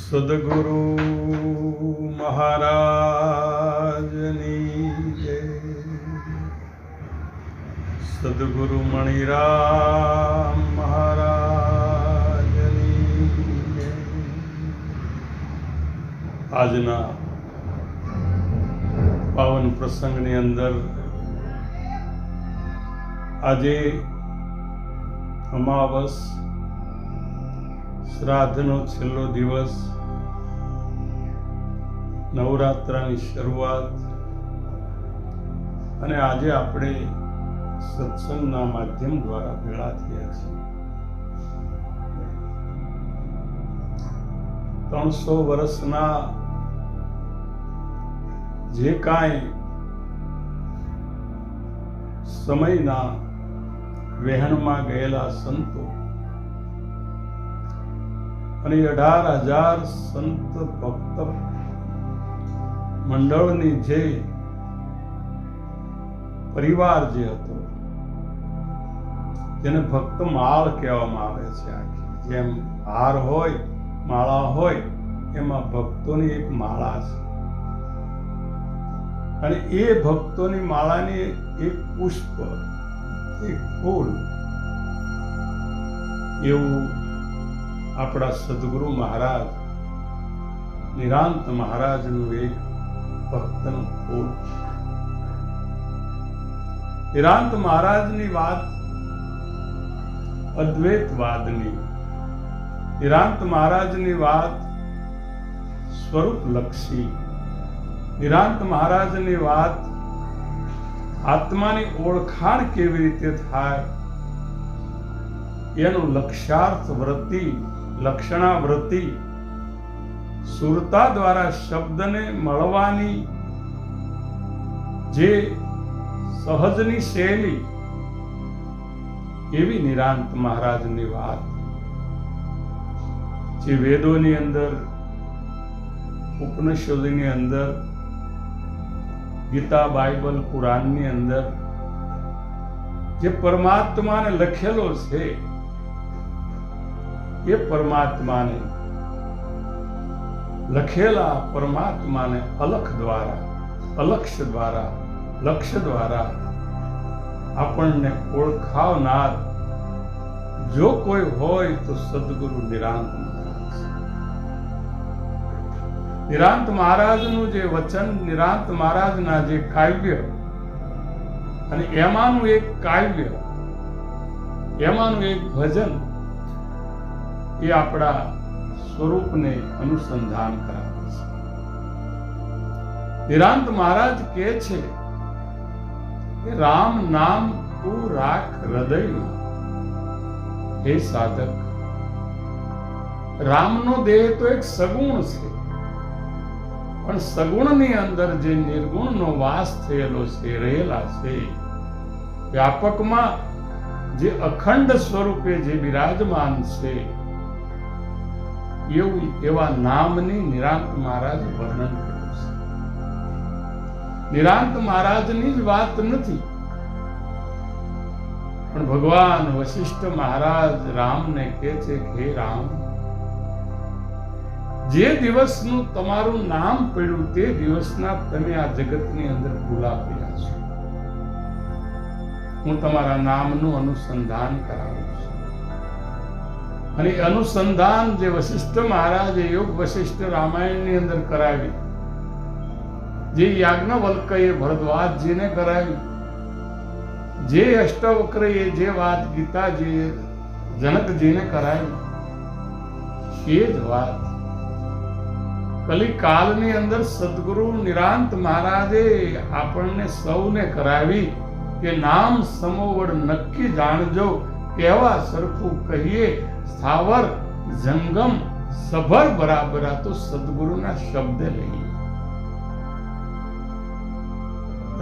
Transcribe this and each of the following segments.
સદગુરુ મહારાજની જય. સદગુરુ મણિરામ મહારાજની જય. આજના પાવન પ્રસંગની અંદર આજે અમાવસ, શ્રાદ્ધનો છેલ્લો દિવસ, નવરાત્રાની શરૂઆત, અને આજે આપણે સત્સંગના માધ્યમ દ્વારા ભેળા થયા છીએ. 300 વર્ષના જે કાંઈ સમયના વહેણમાં ગયેલા સંતો અને 18,000 સંત ભક્ત મંડળની જે પરિવાર જે હતો, જેને ભક્ત માળ કહેવામાં આવે છે, આખી જેમ હાર હોય, માળા હોય, એમાં ભક્તોની એક માળા છે. અને એ ભક્તોની માળાની એક પુષ્પ, એક ફૂલ, એવું આપણા સદગુરુ મહારાજ નિરાંત મહારાજનું એક ભક્તનું ફૂલ. નિરાંત મહારાજની વાત અદ્વૈતવાદની, નિરાંત મહારાજની વાત સ્વરૂપલક્ષી, નિરાંત મહારાજની વાત આત્માની ઓળખાણ કેવી રીતે થાય એનું લક્ષ્યાર્થ વૃત્તિ, લક્ષણાવૃત્તિ, સુરતા દ્વારા શબ્દને મળવાની જે સહજની શૈલી, એવી નિરાંત મહારાજની વાત જે વેદોની અંદર, ઉપનિષદોની અંદર, ગીતા, બાઇબલ, કુરાનની અંદર જે પરમાત્માને લખેલો છે, એ પરમાત્માને લખેલા પરમાત્માને અલખ દ્વારા, અલક્ષ દ્વારા, લક્ષ્ય દ્વારા આપણને ઓળખાવનાર જો કોઈ હોય તો સદગુરુ નિરાંત મહારાજ. નિરાંત મહારાજનું જે વચન, નિરાંત મહારાજના જે કાવ્ય, અને એમાંનું એક કાવ્ય, એમાંનું એક ભજન, એ આપણા સ્વરૂપને અનુસંધાન કરાવે છે. નિરાંત મહારાજ કહે છે કે રામ નામ તું રાખ હૃદયમાં, હે સાધક. રામનો દેહ તો એક સગુણ છે, પણ સગુણની અંદર જે નિર્ગુણનો વાસ થયેલો છે, રહેલા છે, વ્યાપકમાં જે અખંડ સ્વરૂપે જે બિરાજમાન છે, એવું એવા નામની નિરાંત મહારાજ વર્ણન કર્યું છે. નિરાંત મહારાજની જ વાત નથી, પણ ભગવાન વશિષ્ઠ મહારાજ રામને કહે છે કે હે રામ, જે દિવસનું તમારું નામ પડ્યું તે દિવસના તમે આ જગતની અંદર ભૂલા પડ્યા છો. હું તમારા નામનું અનુસંધાન કરાવું છું. અને અનુસંધાન જે વશિષ્ઠ મહારાજે યોગ વશિષ્ઠ રામાયણની અંદર કરાવી, જે યાજ્ઞવલ્કએ ભરદ્વાજજીને કરાવી, જે અષ્ટવક્રએ જે વાત ગીતાજીએ જનકજીને કરાવી, એ જ વાત કલિકાલની અંદર સદગુરુ નિરાંત મહારાજે આપણને સૌને કરાવી કે નામ સમોવડ નક્કી જાણજો, કહેવા સરખું કહીએ, સ્થાવર જંગમ સભર બરાબર. આ તો સદગુરુના શબ્દ લઈએ.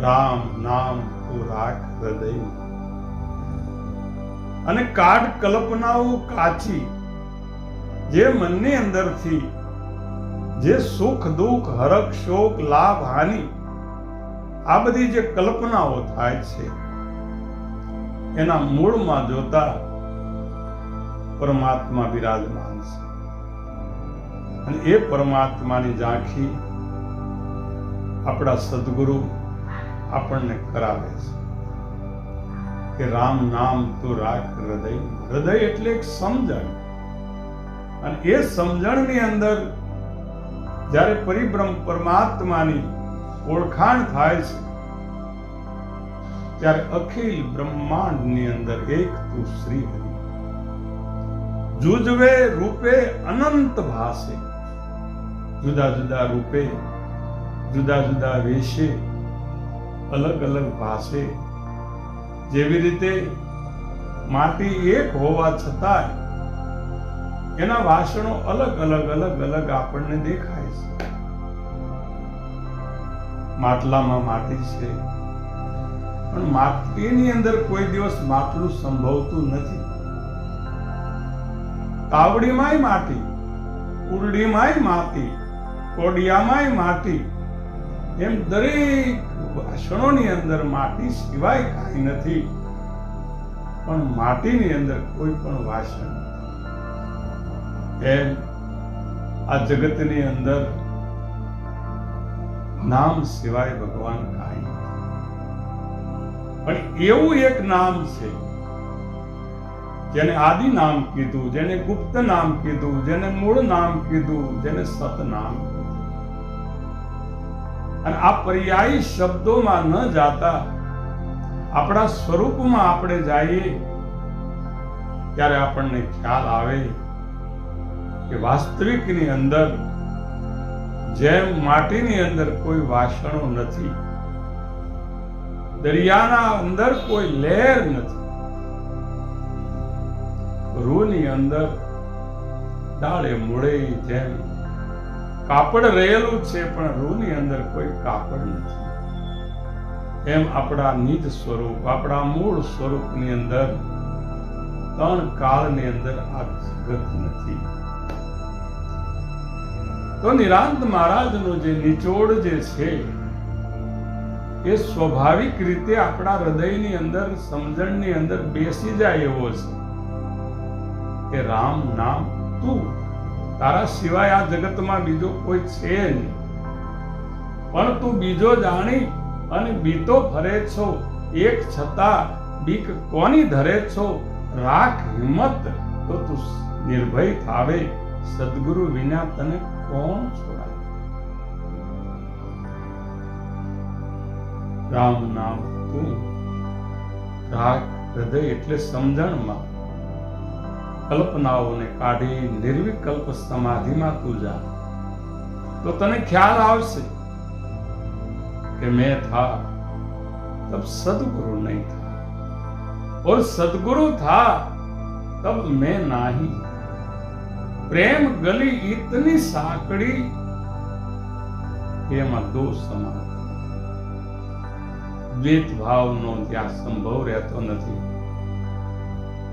રામ નામ તું રાખ હૃદય. અને કાઢ કલ્પનાઓ કાચી, જે મનની અંદરથી જે સુખ દુઃખ, હરખ શોક, લાભ હાનિ, આ બધી જે કલ્પનાઓ થાય છે, એના મૂળમાં જોતા પરમાત્મા બિરાજમાન છે. અને એ પરમાત્માની ઝાંખી આપણા સદગુરુ આપણને કરાવે છે કે રામ નામ તું રાખ હૃદય. હૃદય એટલે એક સમજણ, અને એ સમજણની અંદર જ્યારે પરિબ્રહ્મ પરમાત્માની ઓળખાણ થાય છે ત્યારે અખિલ બ્રહ્માંડની અંદર એક તું શ્રી હરિ. જુજવે રૂપે અનંત ભાસે, જુદા જુદા રૂપે, જુદા જુદા વેશે, અલગ અલગ ભાષે. જેવી રીતે માટી એક હોવા છતાંય એના વાસણો અલગ અલગ અલગ અલગ આપણને દેખાય છે. માટલામાં માટી છે, પણ માટીની અંદર કોઈ દિવસ માટલું સંભવતું નથી. તાવડીમાંય માટી, ઉરડીમાંય માટી, કોડિયામાંય માટી, એમ દરેક વાસણોની અંદર માટી સિવાય કાંઈ નથી. પણ માટીની અંદર કોઈ પણ વાસણ નથી. એમ આ જગતની અંદર નામ સિવાય ભગવાન કાંઈ નથી. પણ એવું એક નામ છે જેને આદિ નામ કીધું, જેને ગુપ્ત નામ કીધું, જેને મૂળ નામ કીધું, જેને સત નામ કીધું. અને આ પર્યાયી શબ્દોમાં ન જાતા આપણા સ્વરૂપમાં આપણે જઈએ ત્યારે આપણને ખ્યાલ આવે કે વાસ્તવિકની અંદર જેમ માટીની અંદર કોઈ વાસણો નથી, દરિયાના અંદર કોઈ લહેર નથી, રૂની અંદર ડાળે મૂળે જેમ કાપડ રહેલું છે પણ રૂની અંદર કોઈ કાપડ નથી, એમ આપણા નિજ સ્વરૂપ, આપણા મૂળ સ્વરૂપની અંદર ત્રણ કાળની અંદર આ જગત નથી. તો નિરાંત મહારાજનો જે નિચોડ જે છે એ સ્વાભાવિક રીતે આપણા હૃદયની અંદર, સમજણની અંદર બેસી જાય એવો છે કે રામ નામ તું, તારા સિવાય આ જગતમાં બીજો કોઈ છે નહીં, પણ તું બીજો જાણી અને બીતો ફરે છો, એક છતાં બીક કોની ધરે છો? રાખ હિંમત તો તું નિર્ભય થાવે, સદગુરુ વિના તને કોણ છોડાવે? રામ નામ તું રાખ હૃદય એટલે સમજણમાં કલ્પનાઓને કાઢી નિર્વિકલ્પ સમાધિમાં તું જા, તો તને ખ્યાલ આવશે कि मैं था तब सदगुरु नहीं था, और सदगुरु था तब मैं नहीं. प्रेम गली इतनी साकड़ी એમાં દો સમાન. દ્વૈત ભાવનો ત્યાં સંભવ રહેતો નથી,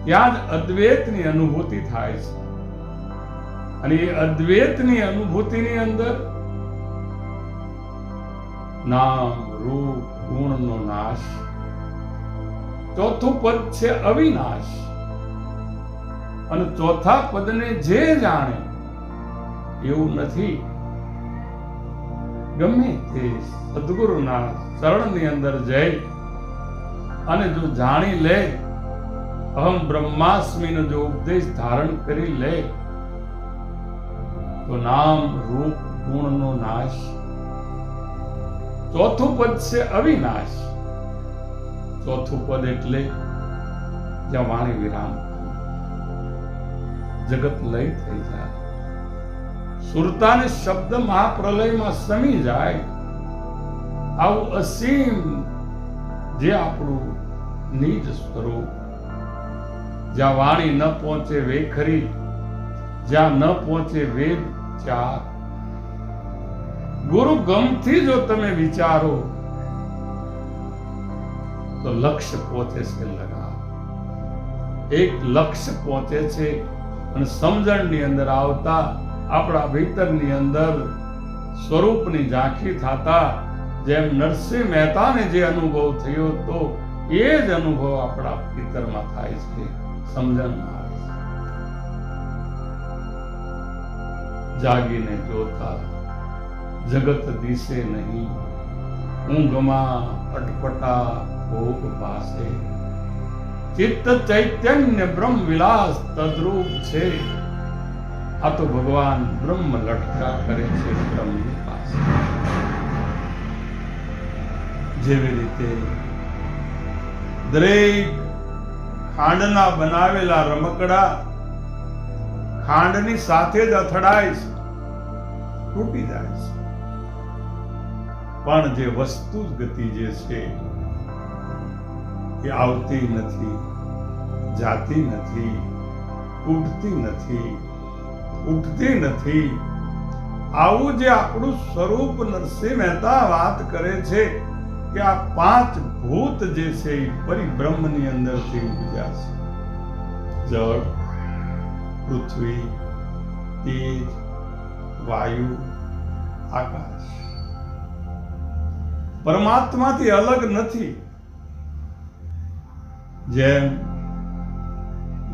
ત્યાં જ અદ્વૈતની અનુભૂતિ થાય છે. અને એ અદ્વૈતની અનુભૂતિની અંદર નામ રૂપ ગુણનો નાશ, ચોથું પદ છે અવિનાશ, અને ચોથા પદને જે જાણે એવું નથી. ગમે તે સદગુરુના ચરણની અંદર જઈ અને જો જાણી લે, અહમ બ્રહ્માસ્મિનો જો ઉપદેશ ધારણ કરી લે, તો નામ રૂપ ગુણનો નાશ. ચોથું પદ છે અવિનાશ. ચોથું પદ એટલે જ્યાં વાણી વિરામ, જગત લય થઈ જાય, સુરતાને શબ્દ મહાપ્રલયમાં સમી જાય. આવું અસીમ જે આપણું નિજ સ્વરૂપ, જ્યાં વાણી ન પહોંચે વેખરી, જ્યાં ન પહોંચે વેદ ચાર. ગુરુ ગમથી જો તમે વિચારો તો લક્ષ્ય પહોંચે છે લગા. એક લક્ષ્ય પહોંચે છે, અને સમજણની અંદર આવતા આપણા ભીતરની અંદર સ્વરૂપની ઝાંખી થતા જેમ નરસિંહ મહેતાને જે અનુભવ થયો તો એ જ અનુભવ આપણા ભીતરમાં થાય છે, સમજણમાં આવે છે. જાગીને જોતા જગત દિશે નહીં, ઊંઘમાં અટપટા ભોગ ભાસે, ચિત્ત ચૈતન્ય બ્રહ્મ વિલાસ તદ્રૂપ છે. આ તો ભગવાન બ્રહ્મ લટકા કરે છે બ્રહ્મની પાસે. જેવી રીતે દરેક ખાંડના બનાવેલા રમકડા ખાંડની સાથે જ અથડાય છે, તૂટી જાય છે, પણ જે વસ્તુ ગતિ જે છે એ આવતી નથી, જાતી નથી, તૂટતી નથી, ઉઠતી નથી. આવું જે આપણું સ્વરૂપ નરસિંહ મહેતા વાત કરે છે કે આ પાંચ ભૂત જે છે એ પરિબ્રહ્મની અંદરથી ઉપજ્યા છે. જળ, પૃથ્વી, તેજ, વાયુ, આકાશ. પરમાત્માથી અલગ નથી. જેમ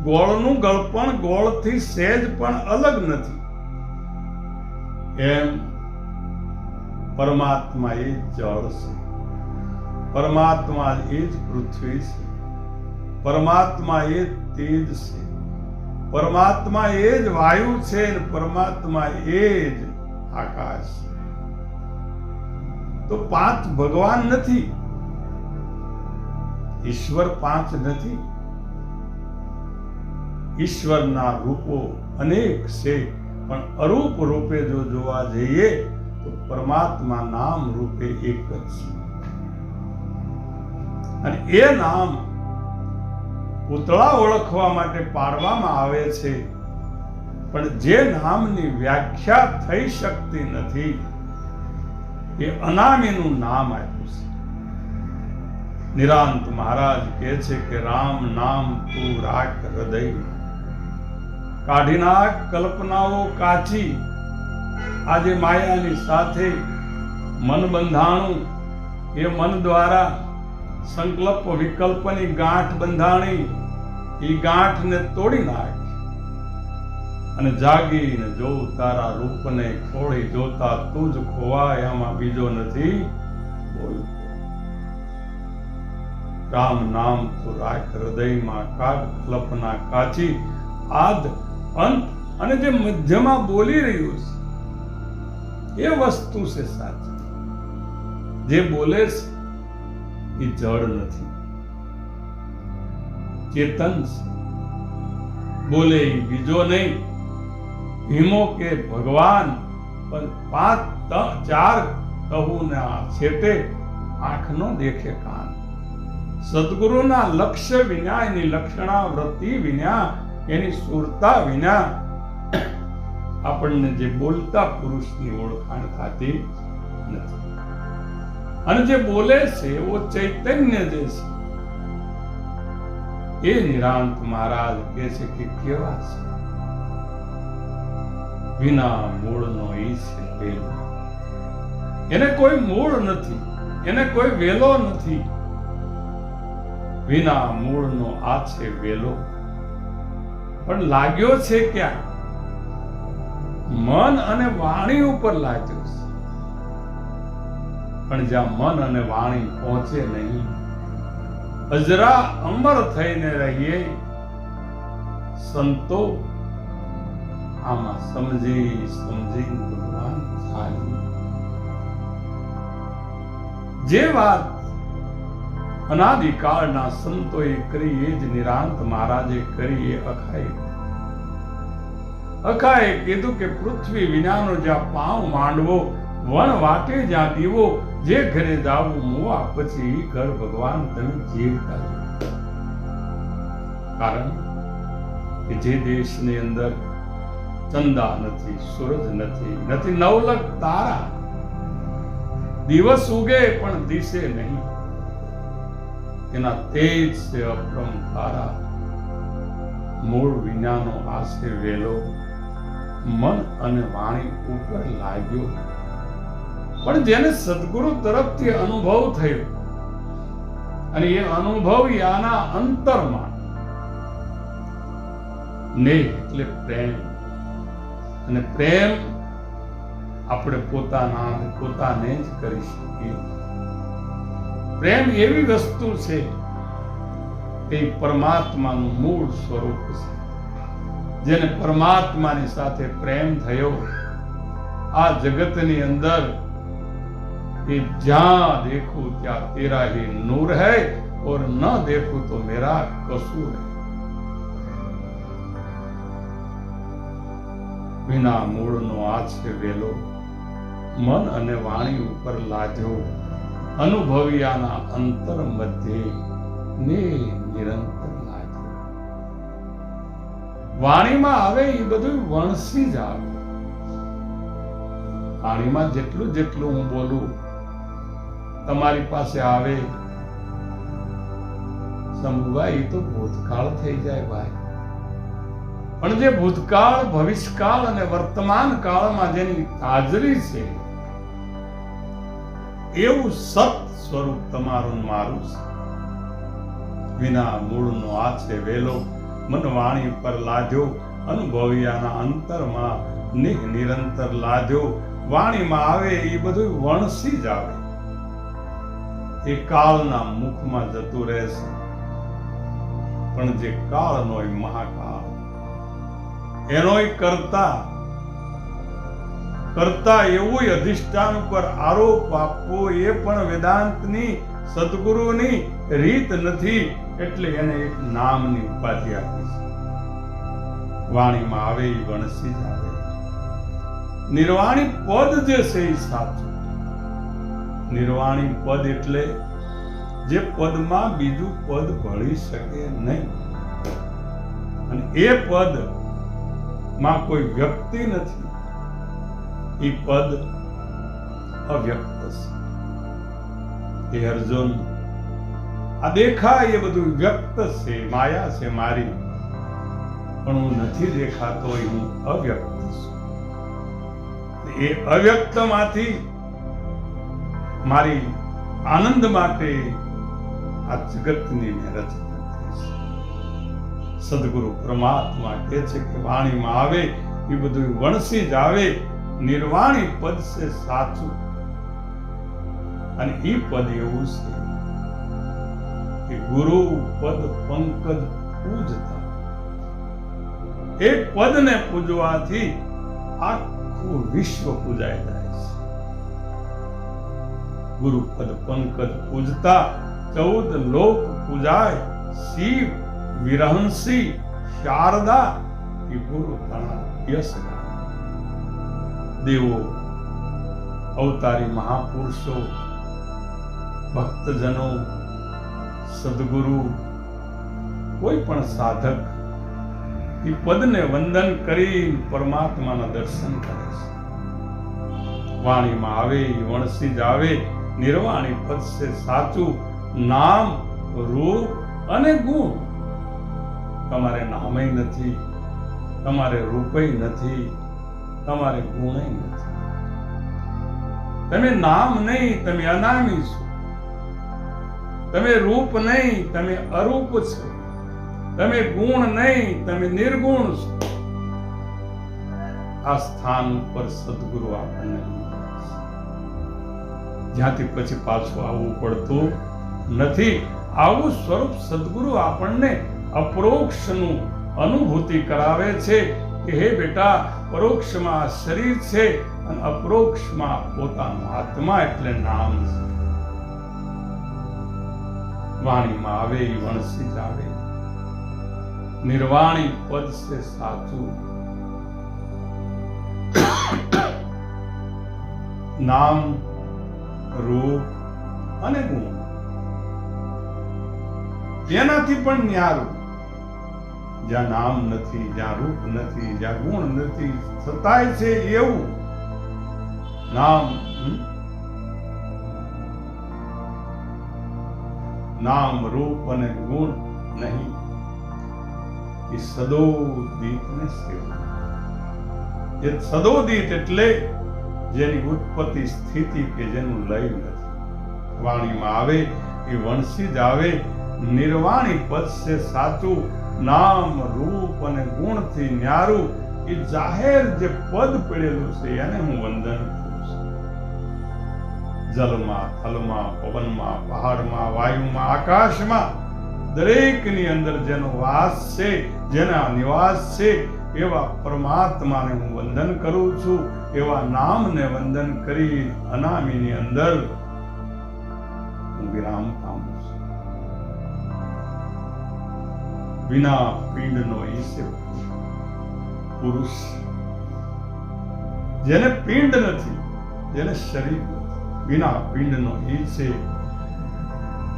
ગોળનું ગળપણ ગોળથી સહેજ પણ અલગ નથી, એમ પરમાત્મા એ જળ છે, પરમાત્મા એ જ પૃથ્વી છે, પરમાત્મા એ તેજ છે, પરમાત્મા એ જ વાયુ છે, પરમાત્મા એ જ આકાશ છે. તો પાંચ ભગવાન નથી, ઈશ્વર પાંચ નથી. ઈશ્વરના રૂપો અનેક છે, પણ અરૂપ રૂપે જો જોવા જઈએ તો પરમાત્મા નામ રૂપે એક જ છે. અને એ નામ પૂતળા ઓળખવા માટે પાડવામાં આવે છે, પણ જે નામની વ્યાખ્યા થઈ શકતી નથી એ અનામીનું નામ આપ્યું છે. નિરાંત મહારાજ કહે છે કે રામ નામ તું રાખ હૃદય, કાઢી નાખ કલ્પનાઓ કાચી. આજે માયાની સાથે મન બંધાણું, એ મન દ્વારા સંકલ્પ વિકલ્પની ગાંઠ બંધાણી, એ ગાંઠને તોડી નાખ અને જાગીને જો તારા રૂપને ખોળી જોતા તું જ ખોવાય, આમાં બીજો નથી બોલ. રામ નામ તું રાખ હૃદયમાં, કાઢ કલ્પના કાચી. આદ અંત અને જે મધ્યમાં બોલી રહ્યું છે એ વસ્તુ છે સાચી. જે બોલે છે એ જળ નથી, ચેતન છે. બોલે એ બીજો નહીં, ભીમો કે ભગવાન, પણ ચાર કહું ને આ છેટે આંખ નો દેખે કાન. સદગુરુના લક્ષ્ય વિના, એની લક્ષણાવૃત્તિ વિના, એની સુરતા વિના આપણને જે બોલતા પુરુષની ઓળખાણ થતી નથી. અને જે બોલે છે એવો ચૈતન્ય જે છે એ નિરાંત મહારાજ કહે છે કે કેવા છે. વિના મૂળનો ઈ છે વેલો. એને કોઈ મૂળ નથી, એને કોઈ વેલો નથી. વિના મૂળનો આ છે વેલો, પણ લાગ્યો છે ક્યાં? મન અને વાણી ઉપર લાગ્યો છે. પણ જ્યાં મન અને વાણી પહોંચે નહીં, અજરા અમર થઈને રહીએ સંતો. આમાં સમજી ભગવાન થાય. જે વાત અનાદિકાળના સંતોએ કરી એ જ નિરાંત મહારાજે કરી. એ અખાએ કીધું કે પૃથ્વી વિનાનો જ્યાં પાવ માંડવો, વણ વાટે જ્યાં દીવો, જે ઘરે જાવું મુવા પછી ઘર ભગવાન તમે જીવતા. કારણ કે જે દેશની અંદર ચંદા નથી, સૂરજ નથી, નવલખ તારા, દિવસ ઉગે પણ દિશે નહીં, એના તેજ છે અપરમ તારા. મૂળ વિનાનો આશે વેલો, મન અને વાણી ઉપર લાગ્યો. પણ જેને સદગુરુ તરફથી અનુભવ થયો, અને એ અનુભવ આના અંતરમાં ને એટલે પ્રેમ, અને પ્રેમ આપણે પોતાને જ કરી શકીએ. પ્રેમ એવી વસ્તુ છે કે પરમાત્માનું મૂળ સ્વરૂપ છે. જેને પરમાત્માની સાથે પ્રેમ થયો, આ જગતની અંદર कि जहां देखूं ત્યાં तेरा ही नूर है और न देखूं तो मेरा कसूर है. વિના મૂળનો આ છે વેલો, મન અને વાણી ઉપર લાદ્યો, અનુભવ્યાના અંતર મધ્યે ને નિરંતર લાદ્યો. વાણીમાં આવે એ બધું વણસી જ આવે. વાણીમાં જેટલું જેટલું હું બોલું તમારી પાસે આવે, સમુભાઈ એ તો ભૂતકાળ થઈ જાય ભાઈ. પણ જે ભૂતકાળ, ભવિષ્યકાળ અને વર્તમાન કાળમાં જેની હાજરી છે એવું સત સ્વરૂપ તમારું મારું છે. વિના મૂળનો આ છે વેલો, મન વાણી પર લાદ્યો, અનુભવ્યાના અંતરમાં નિરંતર લાદ્યો. વાણીમાં આવે એ બધું વણસી જ આવે. એ કાળના મુખમાં જતું રહેશે, પણ જે કાળનો મહાકાળ, એનોય કરતા એવું અધિષ્ઠાન ઉપર આરોપ આપવો એ પણ વેદાંતની, સદગુરુની રીત નથી. એટલે એને એક નામની ઉપાધિ આપી છે. વાણીમાં આવે એ વણસી જ આવે. નિર્વાણી પદ જે છે એ સાચું. નિર્વાણી પદ એટલે જે પદમાં બીજું પદ ભળી શકે નહીં, અને એ પદ માં કોઈ વ્યક્તિ નથી. એ પદ અવ્યક્ત છે. એ અર્જુન, આ દેખાય એ બધું વ્યક્ત છે, માયા છે મારી, પણ હું નથી દેખાતો, હું અવ્યક્ત છું. એ અવ્યક્તમાંથી મારી આનંદ માટે આ જગતની મેં રચના કરી છે. સદગુરુ પરમાત્મા કહે છે કે વાણીમાં આવે એ બધું વણસી જ આવે. નિર્વાણી પદ છે સાચું, અને એ પદ એવું છે કે ગુરુ પદ પંકજ પૂજતા. એક પદને પૂજવાથી આખું વિશ્વ પૂજાય જાય છે. ગુરુ પદ પંકજ પૂજતા 14 લોક પૂજાય. શિવ વિરહંસી શારદા એ ગુરુ તણા યશ. દેવો, અવતારી મહાપુરુષો, ભક્તજનો, સદગુરુ, કોઈ પણ સાધક એ પદને વંદન કરી પરમાત્માના દર્શન કરે છે. વાણીમાં આવે એ વણસી જ આવે. નિર્વાણી પદ છે સાચું. નામ, રૂપ અને ગુણ. તમારે નામય નથી, તમારે રૂપય નથી, તમારે ગુણય નથી. તમે નામ નહીં, તમે અનામી છો. તમે રૂપ નહીં, તમે અરૂપ છો. તમે ગુણ નહીં, તમે નિર્ગુણ છો. આ સ્થાન ઉપર સદગુરુ આપણને જ્યાંથી પછી પાછું આવવું પડતું નથી. આવું સ્વરૂપ સદગુરુ આપણને અપરોક્ષનું અનુભૂતિ કરાવે છે કે હે બેટા, પરોક્ષમાં શરીર છે અને અપરોક્ષમાં પોતાનો આત્મા એટલે નામ છે. વાણીમાં આવે એ વણસી જ આવે. નિર્વાણી પદ છે સાચું. નામ, રૂપ અને ગુણ એનાથી પણ ન્યારું. જ્યાં નામ નથી, જ્યાં રૂપ નથી, જ્યાં ગુણ નથી, છતાંય છે એવું નામ, રૂપ અને ગુણ નહીં. એ સદોદિત ને સેવા. એ સદોદિત એટલે જેની ઉત્પત્તિ, સ્થિતિ કે જેનું લય નથી. વાણીમાં આવે એ વણસી જ આવે. નિર્વાણી પદ છે સાચું. નામ, રૂપ અને ગુણથી ન્યારું. એ જાહેર જે પદ પડેલું છે એને હું વંદન કરું છું. જલમાં, થલમાં, પવનમાં, પહાડમાં, વાયુમાં, આકાશમાં દરેકની અંદર જેનો વાસ છે, જેના નિવાસ છે, એવા પરમાત્માને હું વંદન કરું છું. એવા નામને વંદન કરી અનામીની અંદર હું વિરામ પામું છું. વિના પિંડનો ઈશે પુરુષ, જેને પિંડ નથી, જેને શરીર નથી, વિના પિંડનો ઈશે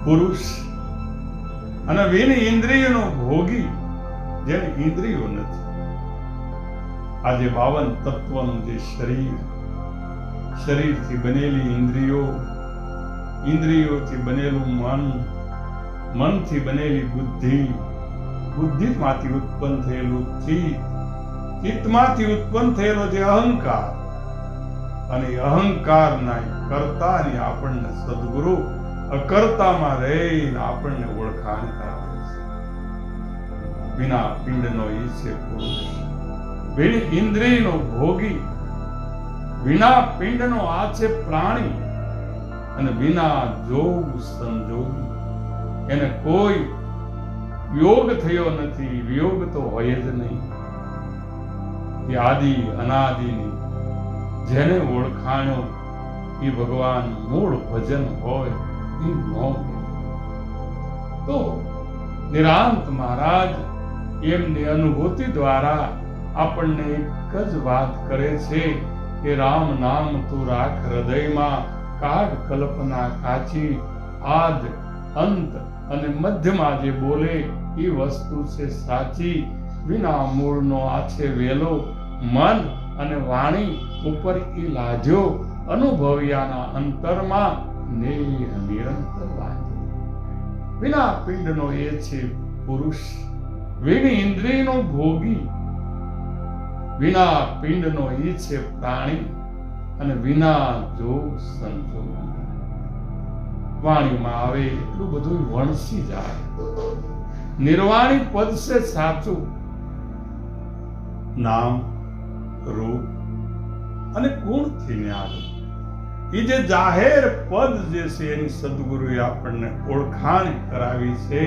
પુરુષ, અને વિન ઇન્દ્રિયનો ભોગી, જેને ઇન્દ્રિયો નથી. આજે 52 તત્વનું જે શરીર, શરીરથી બનેલી ઇન્દ્રિયો, ઇન્દ્રિયોથી બનેલું મન, મનથી બનેલી બુદ્ધિ, બુદ્ધિમાંથી ઉત્પન્ન થયેલું ચિત્ત, ચિત્તમાંથી ઉત્પન્ન થયેલો જે અહંકાર, અને અહંકારના કર્તાની આપણને સદગુરુ અકર્તામાં રહીને આપણને ઓળખાણ કરાવે છે. વિના પિંડનો ઈશે પુરુષ, વિન ઇન્દ્રિયનો ભોગી, વિના પિંડનો આ છે પ્રાણી, અને વિના જોગ સંજોગી. એને કોઈ યોગ થયો નથી, વિયોગ તો હોય જ નહીં. એ આદિ અનાદિની જેને ઓળખાણો એ ભગવાન મૂળ ભજન હોય એ ન તો નિરાંત મહારાજ એમની અનુભૂતિ દ્વારા આપણને એક જ વાત કરે છે કે રામ નામ તું રાખ હૃદયમાં, કાઢ કલ્પના કાચી. આદ અંત અને મધ્યમાં જે બોલે એ વસ્તુ છે સાચી. વિના મૂળનો આ છે વેલો, મન અને વાણી ઉપર ઈ લાજ્યો, અનુભવ્યાના અંતરમાં નેહ નિરંતર લાગ્યો. વિના પિંડનો એ છે પુરુષ, વિન ઇન્દ્રિયનો ભોગી, વિના પિંડનો એ છે પ્રાણી, અને વિના જોગ સંજોગી. વાણીમાં આવે એટલું બધું વણસી જાય. નિર્વાણી પદ છે સાચું. નામ, રૂપ અને ગુણથી ન્યારું. એ જે જાહેર પદ જે છે એની સદગુરુએ આપણને ઓળખાણ કરાવી છે.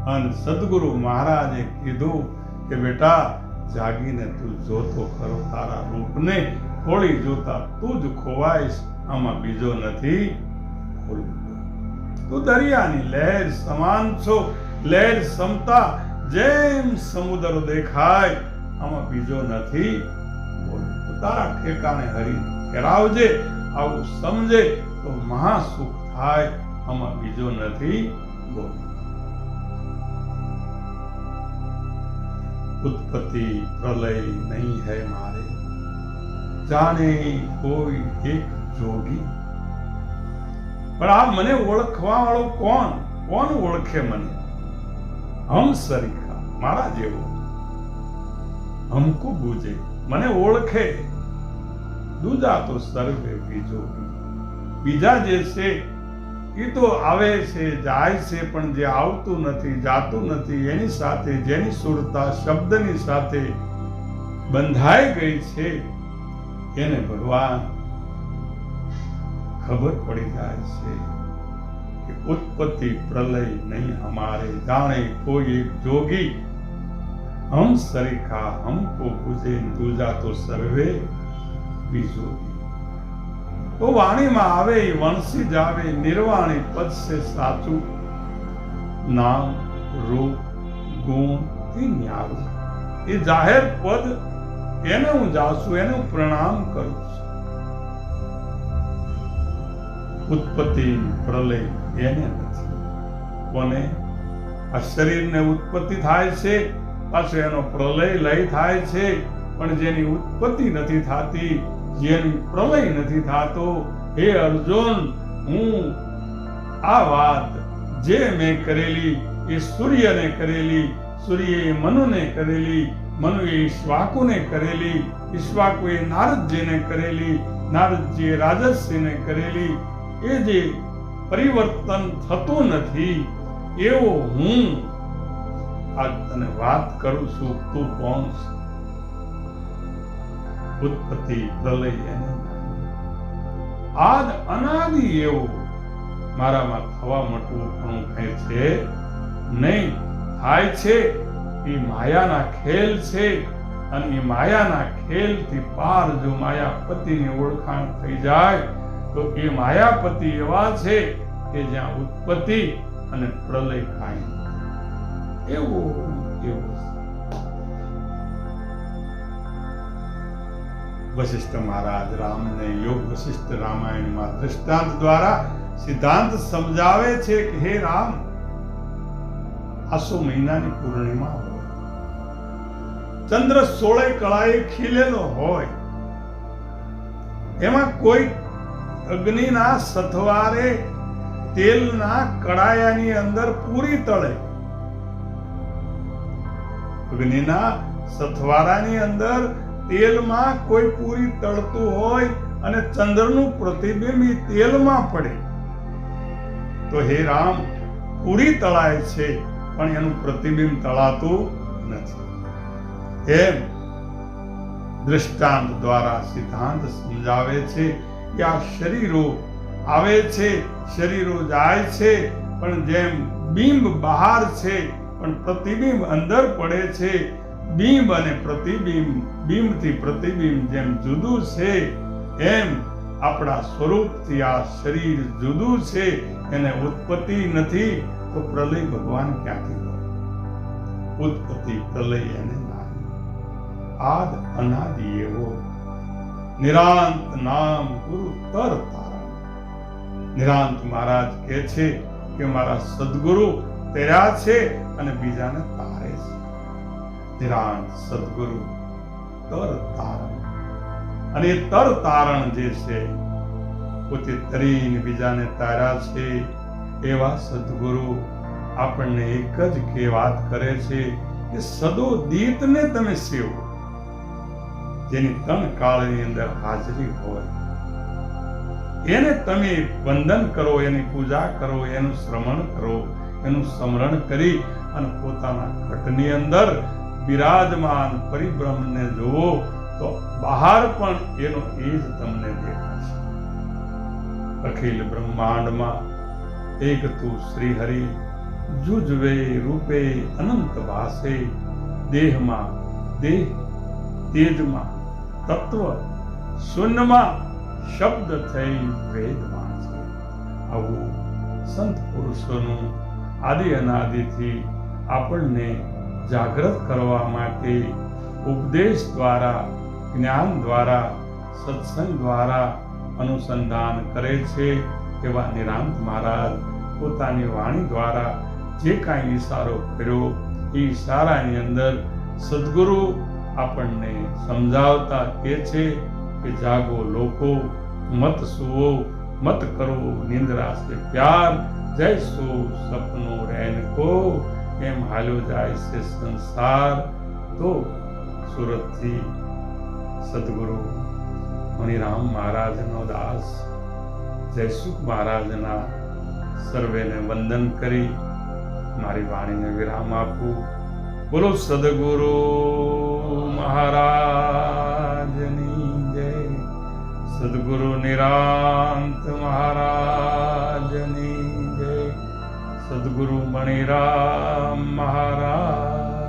અને સદગુરુ મહારાજે કીધું કે બેટા જાગીને તું જોતો ખરો તારા રૂપને, ખોળી જોતા તું જ ખોવાઈશ, આમાં બીજો નથી. તું દરિયાની લહેર સમાન છો, લહેર સમતા જેમ સમુદ્ર દેખાય, આમાં બીજો નથી. તારા ઠેકાને હરી ફેરાવજે, આવું સમજે તો મહાસુખ થાય, આમાં બીજો નથી. બોલ. उत्पत्ति प्रलय नहीं है मारे, जाने कोई एक जोगी. પણ આ મને ઓળખવા વાળો કોણ? કોણ ઓળખે મને? હમ સરીખા, મારા જેવો. હમકો બૂજે, મને ઓળખે. દૂજા તો સર્વે બીજો. બીજા જે છે એ તો આવે છે જાય છે, પણ જે આવતું નથી, જાતું નથી, એની સાથે જેની સુરતા શબ્દની સાથે બંધાઈ ગઈ છે એને ભગવાન ખબર પડી જાય છે કે उत्पत्ति प्रलय नहीं हमारे, जाने कोई एक जोगी. हम सरीखा हमको पूजे, दूजा तो सर्वे बीजोगी. તો વાણીમાં આવે એ વણસી જાવે. નિર્વાણી પદ છે સાચું. નામ, રૂપ, ગુણ થી ન્યારું. એ જાહેર પદ એને હું જાસું, એને હું પ્રણામ કરું છું. ઉત્પત્તિ પ્રલય એને નથી. કોને? આ શરીરને ઉત્પત્તિ થાય છે, પાછો એનો પ્રલય લય થાય છે. પણ જેની ઉત્પત્તિ નથી થતી, જેની પ્રલય નથી થતો, હે અર્જુન, હું આ વાત જે મેં કરેલી એ સૂર્યને કરેલી, સૂર્યએ મનુને કરેલી, મનુએ ઈક્ષ્વાકુને કરેલી, ઈક્ષ્વાકુએ નારદજીને કરેલી, નારદજીએ રાજર્ષિને કરેલી. એ જે પરિવર્તન થતું નથી એવો હું આજ તને વાત કરું છું. તું કોણ છે? ઉત્પત્તિ પ્રલય એને આદ અનાદિ એવો મારામાં થવા મટવું પણ કઈ છે નહીં. થાય છે એ માયાના ખેલ છે, અને એ માયાના ખેલથી પાર જો માયાપતિની ઓળખાણ થઈ જાય તો એ માયાપતિ એવા છે કે જ્યાં ઉત્પત્તિ અને પ્રલય કાંઈ એવું વશિષ્ઠ મહારાજ રામને યોગ વશિષ્ઠ રામાયણમાં દૃષ્ટાંત દ્વારા સિદ્ધાંત સમજાવે છે કે હે રામ, આસો મહિનાની પૂર્ણિમા હોય, ચંદ્ર 16 કળાએ ખીલેલો હોય, એમાં કોઈ અગ્નિના સથવારે તેલના કડાયાની અંદર પૂરી તળે, અગ્નિના સથવારાની અંદર તેલમાં કોઈ પૂરી તળતું હોય અને ચંદ્રનું પ્રતિબિંબ તેલમાં પડે તો હે રામ, પૂરી તળાય છે પણ એનું પ્રતિબિંબ તળાતું નથી. એમ દૃષ્ટાંત દ્વારા સિદ્ધાંત સમજાવે છે કે આ શરીરો આવે છે, શરીરો જાય છે, પણ જેમ બિંબ બહાર છે પણ પ્રતિબિંબ અંદર પડે છે, બિંબ અને પ્રતિબિંબ, બિંબથી પ્રતિબિંબ જેમ જુદું છે, એમ આપણા સ્વરૂપથી આ શરીર જુદું છે. એને ઉત્પત્તિ નથી તો પ્રલય ભગવાન ક્યાંથી હોય? ઉત્પત્તિ પ્રલય એને નામ આદ અનાદિ એવો નિરાંત નામ ગુરુ તર તારણ. નિરાંત મહારાજ કહે છે કે મારા સદગુરુ તેર્યા છે અને બીજાને તારે છે. નિરાંત સદગુરુ તર તારણ, અને એ તર તારણ જે છે પોતે તરીને બીજાને તાર્યા છે, એવા સદગુરુ આપણને એક જ વાત કરે છે કે સદો દીતને તમે સેવો, જેની ત્રણ કાળની અંદર હાજરી હોય એને તમે વંદન કરો, એની પૂજા કરો, એનું શ્રવણ કરો, એનું સ્મરણ કરી અને પોતાના ઘટની અંદર બિરાજમાન પરિબ્રહ્મને જુઓ તો બહાર પણ એનો એ જ તમને દેખાશે. અખિલ બ્રહ્માંડમાં એક તું શ્રી હરિ, જુજવે રૂપે અનંત વાસે, દેહમાં દેહ, તેજમાં તત્વ, શૂન્યમાં શબ્દ થઈ વેદમાં છે. આવું સંત પુરુષોનું આદિ અનાદિથી આપણને જાગૃત કરવા માટે ઉપદેશ દ્વારા, જ્ઞાન દ્વારા, સત્સંગ દ્વારા અનુસંધાન કરે છે. એવા નિરાંત મહારાજ પોતાની વાણી દ્વારા જે કાંઈ ઈશારો કર્યો એ ઈશારાની અંદર સદગુરુ આપણને સમજાવતા કહે છે કે જાગો લોકો, મત સુવો, મત કરો નિંદ્રા સે પ્યાર, જૈસો સપનો રહેન કો, એમ હાલ્યો જાય છે સંસાર. તો સુરતથી સદગુરુ મણિરામ મહારાજનો દાસ જયસુખ મહારાજના સર્વેને વંદન કરી મારી વાણીને વિરામ આપું. બોલો સદગુરુ મહારાજની જય, સદગુરુ નિરાંત મહારાજની જય, સદગુરુ મણિરામ મહારાજ